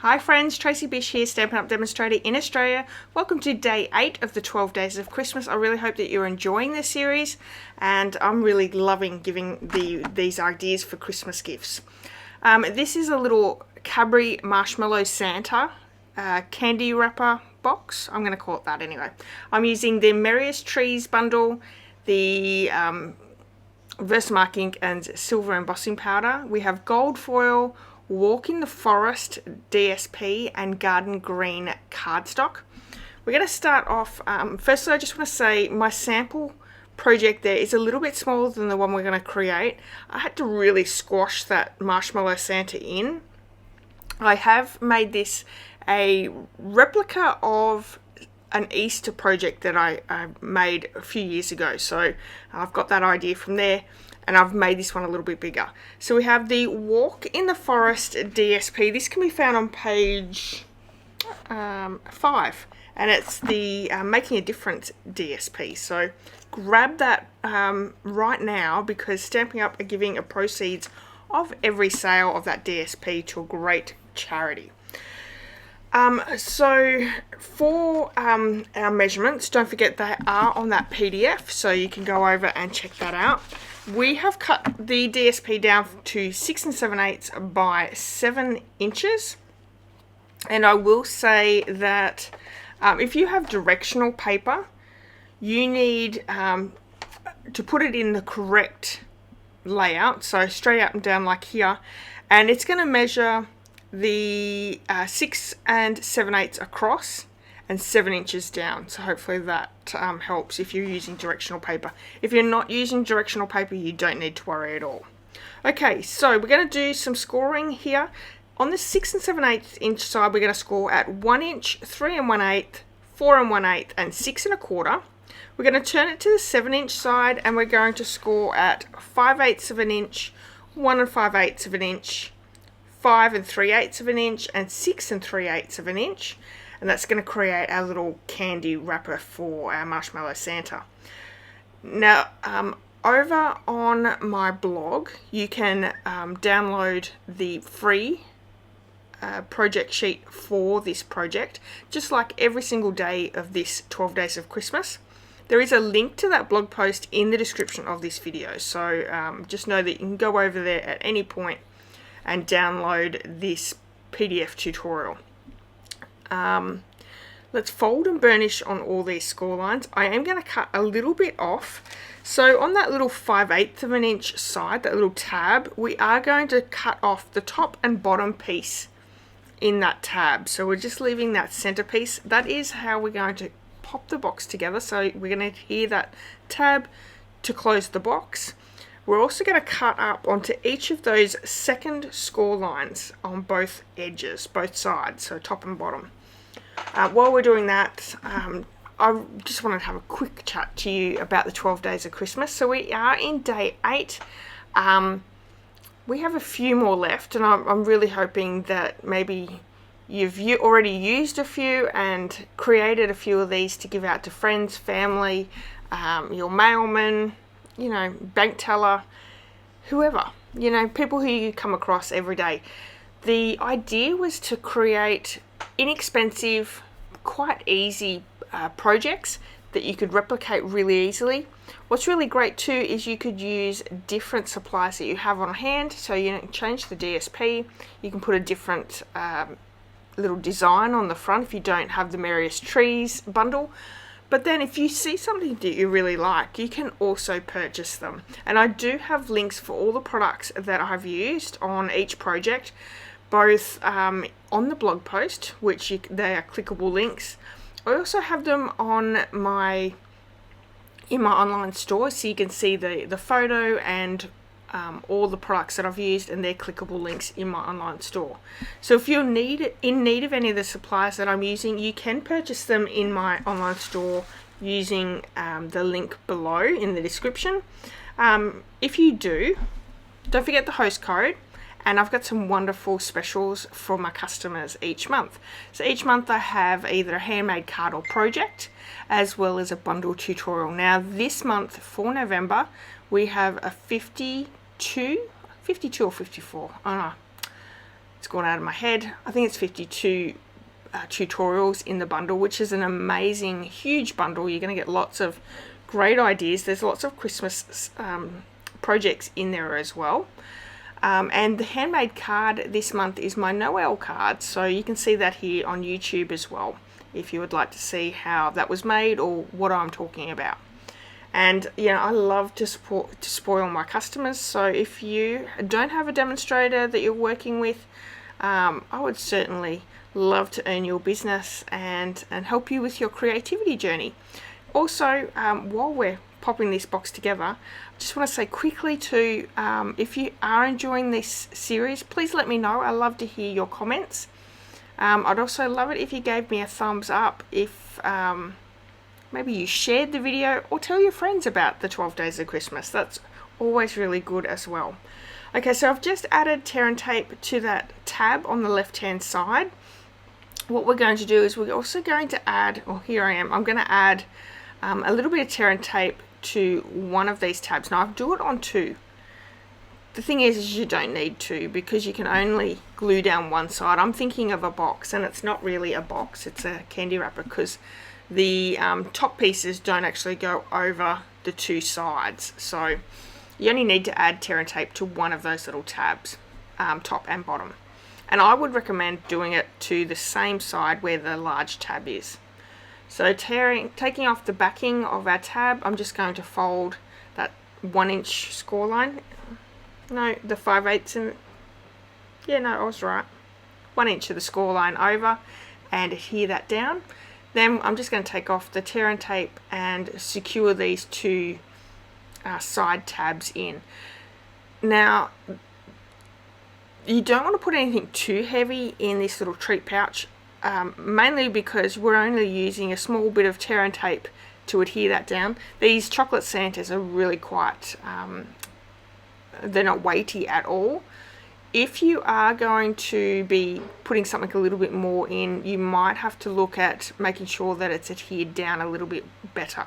Hi friends, Tracy.bish here, Stampin' Up! Demonstrator in Australia. Welcome to day 8 of the 12 days of Christmas. I really hope that you're enjoying this series, and I'm really loving giving these ideas for Christmas gifts. This is a little Cadbury Marshmallow Santa candy wrapper box. I'm going to call it that anyway. I'm using the Merriest Trees bundle, the Versamark ink and silver embossing powder. We have gold foil, Walk in the Forest DSP and Garden Green cardstock. We're going to start off, firstly I just want to say my sample project there is a little bit smaller than the one we're going to create. I had to really squash that Marshmallow Santa in. I have made this a replica of an Easter project that I made a few years ago, so I've got that idea from there. And I've made this one a little bit bigger. So we have the Walk in the Forest DSP. This can be found on page 5. And it's the Making a Difference DSP. So grab that right now, because Stampin' Up! Are giving a proceeds of every sale of that DSP to a great charity. So for our measurements, don't forget they are on that PDF, so you can go over and check that out. We have cut the DSP down to 6 7/8 by 7 inches, and I will say that if you have directional paper, you need to put it in the correct layout, so straight up and down like here, and it's going to measure the 6 7/8 across and 7 inches down. So hopefully that helps if you're using directional paper. If you're not using directional paper, you don't need to worry at all. Okay, so we're going to do some scoring here. On the 6 7/8 inch side, we're going to score at 1 inch, 3 1/8, 4 1/8, and 6 1/4. We're going to turn it to the 7 inch side, and we're going to score at 5/8 of an inch, 1 5/8 of an inch, 5 3/8 of an inch, and 6 3/8 of an inch. And that's going to create our little candy wrapper for our Marshmallow Santa. Now, over on my blog, you can download the free project sheet for this project, just like every single day of this 12 days of Christmas. There is a link to that blog post in the description of this video, so just know that you can go over there at any point and download this PDF tutorial. Let's fold and burnish on all these score lines. I am going to cut a little bit off. So on that little 5/8 of an inch side, that little tab, we are going to cut off the top and bottom piece in that tab. So we're just leaving that center piece. That is how we're going to pop the box together. So we're going to adhere that tab to close the box. We're also going to cut up onto each of those second score lines on both edges, both sides, so top and bottom. While we're doing that, I just wanted to have a quick chat to you about the 12 days of Christmas. So we are in day 8. We have a few more left, and I'm really hoping that maybe you've already used a few and created a few of these to give out to friends, family, your mailman, you know, bank teller, whoever, you know, people who you come across every day. The idea was to create inexpensive, quite easy projects that you could replicate really easily. What's really great too is you could use different supplies that you have on hand. So you can change the DSP, you can put a different little design on the front if you don't have the Merriest Trees bundle. But then if you see something that you really like, you can also purchase them. And I do have links for all the products that I've used on each project, both on the blog post, which they are clickable links. I also have them on in my online store, so you can see the photo and all the products that I've used, and they're clickable links in my online store. So if you're in need of any of the supplies that I'm using, you can purchase them in my online store using the link below in the description. If you do, don't forget the host code, and I've got some wonderful specials for my customers each month. So each month I have either a handmade card or project, as well as a bundle tutorial. Now this month for November, we have a 52 or 54, I don't know, It's gone out of my head. I think it's 52 tutorials in the bundle, which is an amazing, huge bundle. You're going to get lots of great ideas. There's lots of Christmas projects in there as well. And the handmade card this month is my Noel card, so you can see that here on YouTube as well if you would like to see how that was made or what I'm talking about. And you know, I love to spoil my customers, so if you don't have a demonstrator that you're working with, I would certainly love to earn your business and help you with your creativity journey. Also, while we're popping this box together, I just want to say quickly too, if you are enjoying this series, please let me know. I love to hear your comments. I'd also love it if you gave me a thumbs up, if maybe you shared the video, or tell your friends about the 12 days of Christmas. That's always really good as well. Okay, so I've just added tear and tape to that tab on the left hand side. What we're going to do is we're also going to add, or here I am, I'm going to add a little bit of tear and tape to one of these tabs. Now I'll do it on two. The thing is you don't need two because you can only glue down one side. I'm thinking of a box, and it's not really a box, it's a candy wrapper, because the top pieces don't actually go over the two sides. So you only need to add tear and tape to one of those little tabs, top and bottom. And I would recommend doing it to the same side where the large tab is. So taking off the backing of our tab, I'm just going to fold that 1 inch score line. No, the 5/8 in. Yeah, no, I was right. 1 inch of the score line over and adhere that down. Then I'm just going to take off the tear and tape and secure these two side tabs in. Now, you don't want to put anything too heavy in this little treat pouch, mainly because we're only using a small bit of tear and tape to adhere that down. These chocolate Santas are really quite, they're not weighty at all. If you are going to be putting something a little bit more in, you might have to look at making sure that it's adhered down a little bit better.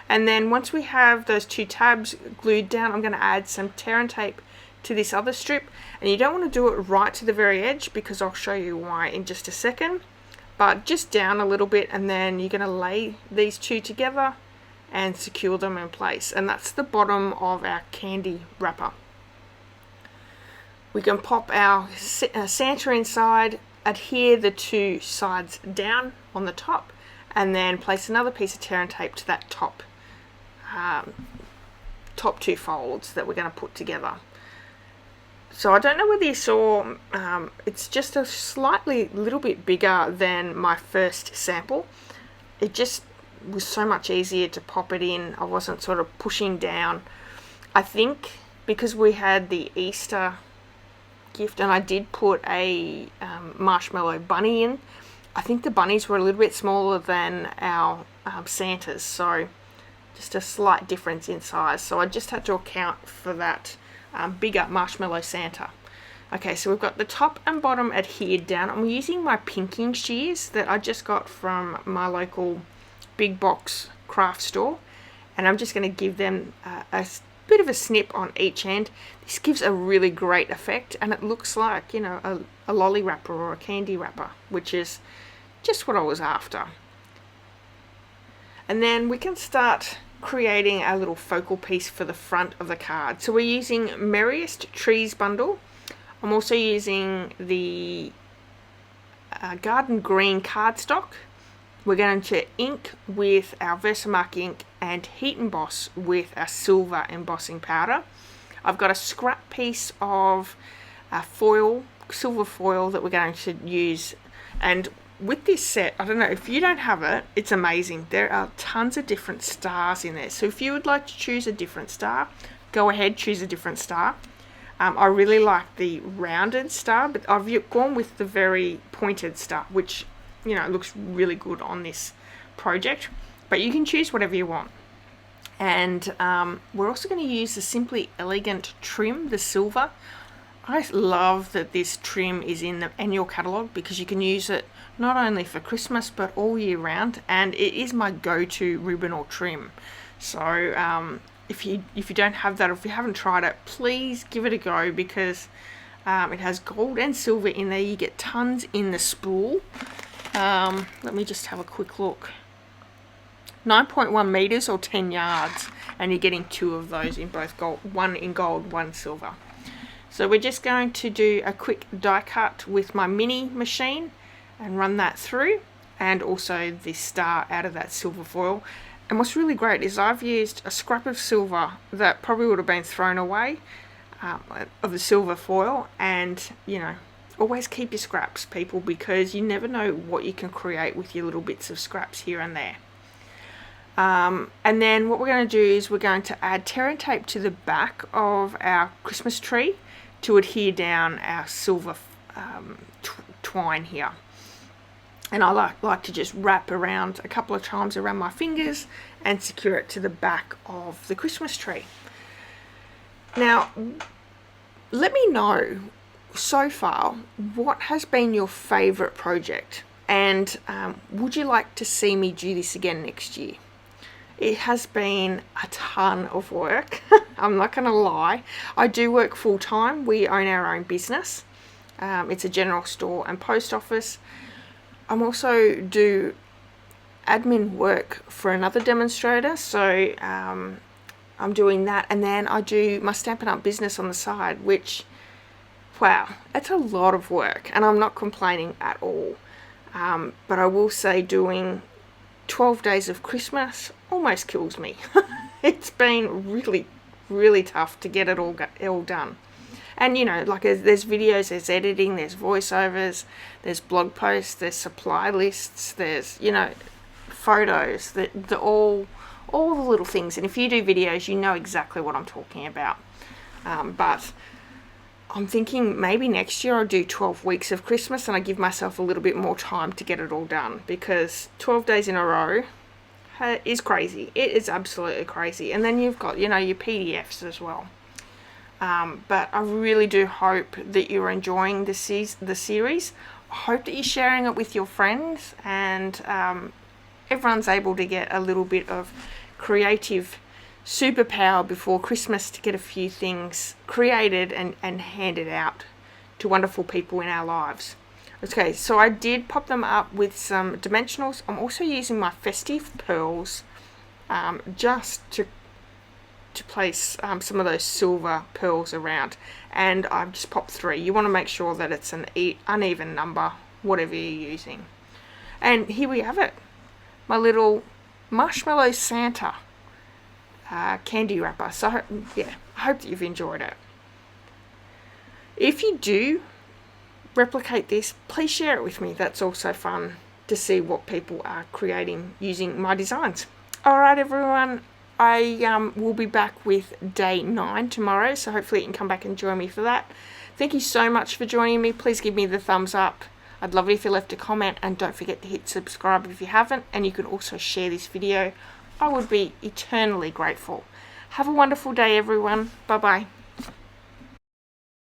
And then once we have those two tabs glued down, I'm going to add some tear and tape to this other strip. And you don't want to do it right to the very edge, because I'll show you why in just a second. But just down a little bit, and then you're going to lay these two together and secure them in place. And that's the bottom of our candy wrapper. We can pop our Santa inside, adhere the two sides down on the top, and then place another piece of tear and tape to that top two folds that we're going to put together. So I don't know whether you saw, it's just a slightly little bit bigger than my first sample. It just was so much easier to pop it in. I wasn't sort of pushing down. I think because we had the Easter gift and I did put a marshmallow bunny in, I think the bunnies were a little bit smaller than our Santas, so just a slight difference in size. So I just had to account for that bigger marshmallow Santa. Okay, so we've got the top and bottom adhered down. I'm using my pinking shears that I just got from my local big box craft store, and I'm just going to give them a bit of a snip on each end. This gives a really great effect, and it looks like, you know, a lolly wrapper or a candy wrapper, which is just what I was after. And then we can start creating our little focal piece for the front of the card. So we're using Merriest Trees bundle. I'm also using the Garden Green cardstock. We're going to ink with our Versamark ink and heat emboss with our silver embossing powder. I've got a scrap piece of foil, silver foil, that we're going to use. And with this set, I don't know, if you don't have it, it's amazing. There are tons of different stars in there. So if you would like to choose a different star, go ahead, choose a different star. I really like the rounded star, but I've gone with the very pointed star, which, you know, looks really good on this project. But you can choose whatever you want. And we're also going to use the Simply Elegant trim, the silver. I love that this trim is in the annual catalogue, because you can use it not only for Christmas but all year round, and it is my go-to ribbon or trim. So if you don't have that, or if you haven't tried it, please give it a go, because It has gold and silver in there. You get tons in the spool. Let me just have a quick look. 9.1 meters or 10 yards, and you're getting 2 of those in both gold, 1 in gold, 1 silver. So we're just going to do a quick die cut with my mini machine and run that through, and also the star out of that silver foil. And what's really great is I've used a scrap of silver that probably would have been thrown away, of the silver foil. And you know, always keep your scraps, people, because you never know what you can create with your little bits of scraps here and there. And then what we're going to do is we're going to add tear tape to the back of our Christmas tree to adhere down our silver twine here. And I like to just wrap around a couple of times around my fingers and secure it to the back of the Christmas tree. Now, let me know so far what has been your favourite project, and would you like to see me do this again next year? It has been a ton of work. I'm not going to lie. I do work full time. We own our own business. It's a general store and post office. I'm also do admin work for another demonstrator. So I'm doing that. And then I do my Stampin' Up business on the side, which, wow, it's a lot of work. And I'm not complaining at all. But I will say doing 12 days of Christmas almost kills me. It's been really tough to get it all done. And you know, like there's videos, there's editing, there's voiceovers, there's blog posts, there's supply lists, there's, you know, photos, the all the little things. And if you do videos, you know exactly what I'm talking about. But I'm thinking maybe next year I'll do 12 weeks of Christmas and I give myself a little bit more time to get it all done, because 12 days in a row is crazy. It is absolutely crazy. And then you've got, you know, your PDFs as well. But I really do hope that you're enjoying the series. I hope that you're sharing it with your friends, and everyone's able to get a little bit of creative superpower before Christmas to get a few things created and handed out to wonderful people in our lives. Okay, so I did pop them up with some dimensionals. I'm also using my festive pearls just to place some of those silver pearls around, and I've just popped 3. You want to make sure that it's an uneven number, whatever you're using. And here we have it, my little Marshmallow Santa candy wrapper. So yeah, I hope that you've enjoyed it. If you do replicate this, please share it with me. That's also fun to see what people are creating using my designs. Alright everyone, I will be back with day 9 tomorrow, so hopefully you can come back and join me for that. Thank you so much for joining me. Please give me the thumbs up. I'd love it if you left a comment, and don't forget to hit subscribe if you haven't, and you can also share this video. I would be eternally grateful. Have a wonderful day everyone. Bye bye.